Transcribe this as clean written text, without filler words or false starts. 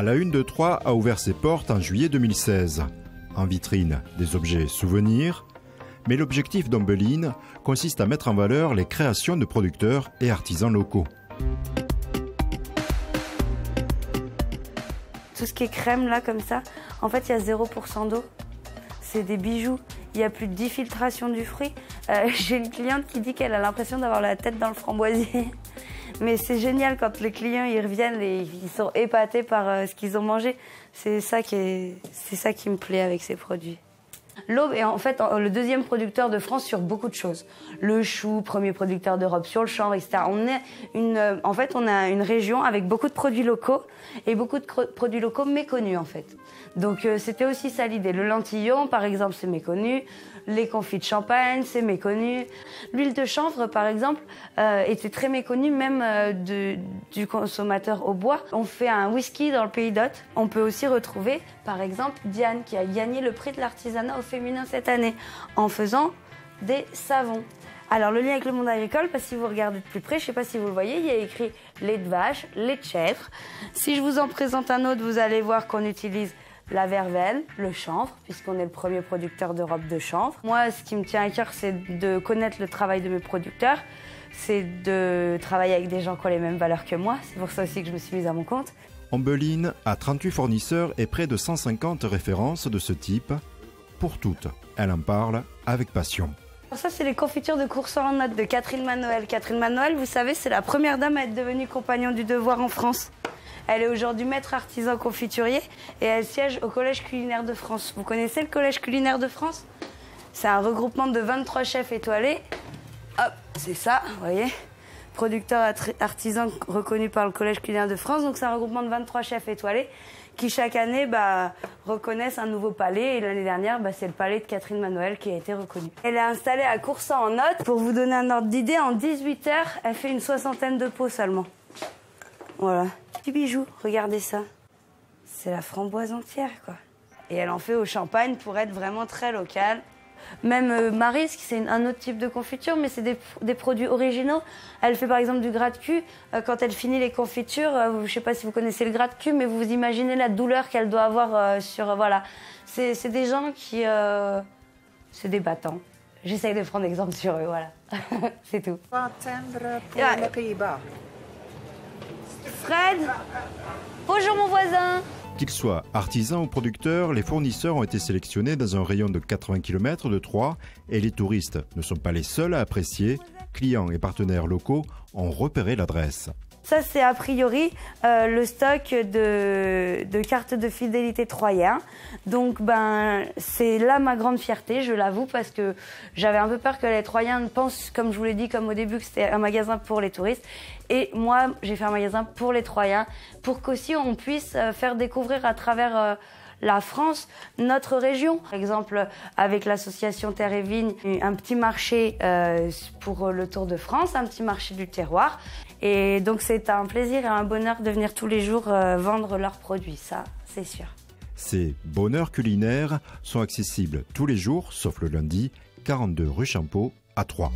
la Une de Troyes a ouvert ses portes en juillet 2016. En vitrine, des objets souvenirs. Mais l'objectif d'Ombeline consiste à mettre en valeur les créations de producteurs et artisans locaux. Tout ce qui est crème là comme ça, en fait il y a 0% d'eau. C'est des bijoux. Il y a plus de 10 filtrations du fruit. J'ai une cliente qui dit qu'elle a l'impression d'avoir la tête dans le framboisier. Mais c'est génial quand les clients ils reviennent et ils sont épatés par ce qu'ils ont mangé. C'est ça qui me plaît avec ces produits. L'Aube est en fait le deuxième producteur de France sur beaucoup de choses. Le chou, premier producteur d'Europe sur le chanvre, etc. On a une région avec beaucoup de produits locaux et beaucoup de produits locaux méconnus en fait. Donc c'était aussi ça l'idée. Le lentillon par exemple c'est méconnu, les confits de champagne c'est méconnu. L'huile de chanvre par exemple était très méconnue même du consommateur au bois. On fait un whisky dans le pays d'Hôte. On peut aussi retrouver par exemple Diane qui a gagné le prix de l'artisanat au féminin cette année en faisant des savons. Alors le lien avec le monde agricole, parce que si vous regardez de plus près, je ne sais pas si vous le voyez, il y a écrit lait de vache, lait de chèvre. Si je vous en présente un autre, vous allez voir qu'on utilise la verveine, le chanvre, puisqu'on est le premier producteur d'Europe de chanvre. Moi, ce qui me tient à cœur, c'est de connaître le travail de mes producteurs, c'est de travailler avec des gens qui ont les mêmes valeurs que moi. C'est pour ça aussi que je me suis mise à mon compte. Ombeline a 38 fournisseurs et près de 150 références de ce type. Pour toutes, elle en parle avec passion. Alors ça, c'est les confitures de Courson en note de Catherine Manoël. Catherine Manoël, vous savez, c'est la première dame à être devenue compagnon du devoir en France. Elle est aujourd'hui maître artisan confiturier et elle siège au Collège culinaire de France. Vous connaissez le Collège culinaire de France? C'est un regroupement de 23 chefs étoilés. Hop, c'est ça, vous voyez. Producteur artisan reconnu par le Collège culinaire de France. Donc c'est un regroupement de 23 chefs étoilés qui chaque année reconnaissent un nouveau palais. Et l'année dernière, c'est le palais de Catherine Manoël qui a été reconnu. Elle est installée à Courson en note. Pour vous donner un ordre d'idée, en 18 heures, elle fait une 60aine de pots seulement. Voilà. Petit bijou, regardez ça. C'est la framboise entière, quoi. Et elle en fait au champagne pour être vraiment très locale. Même Maryse, c'est un autre type de confiture, mais c'est des produits originaux. Elle fait par exemple du gratte-cul. Quand elle finit les confitures, je ne sais pas si vous connaissez le gratte-cul, mais vous vous imaginez la douleur qu'elle doit avoir voilà. C'est des gens qui... c'est des battants. J'essaye de prendre exemple sur eux, voilà. C'est tout. Fred, bonjour mon voisin. Qu'ils soient artisans ou producteurs, les fournisseurs ont été sélectionnés dans un rayon de 80 km de Troyes et les touristes ne sont pas les seuls à apprécier. Clients et partenaires locaux ont repéré l'adresse. Ça, c'est a priori le stock de cartes de fidélité troyen. Donc, c'est là ma grande fierté, je l'avoue, parce que j'avais un peu peur que les Troyens pensent, comme je vous l'ai dit, comme au début, que c'était un magasin pour les touristes. Et moi, j'ai fait un magasin pour les Troyens, pour qu'aussi on puisse faire découvrir à travers la France, notre région. Par exemple, avec l'association Terre et Vigne, un petit marché pour le Tour de France, un petit marché du terroir. Et donc c'est un plaisir et un bonheur de venir tous les jours vendre leurs produits, ça c'est sûr. Ces bonheurs culinaires sont accessibles tous les jours, sauf le lundi, 42 rue Champeau à Troyes.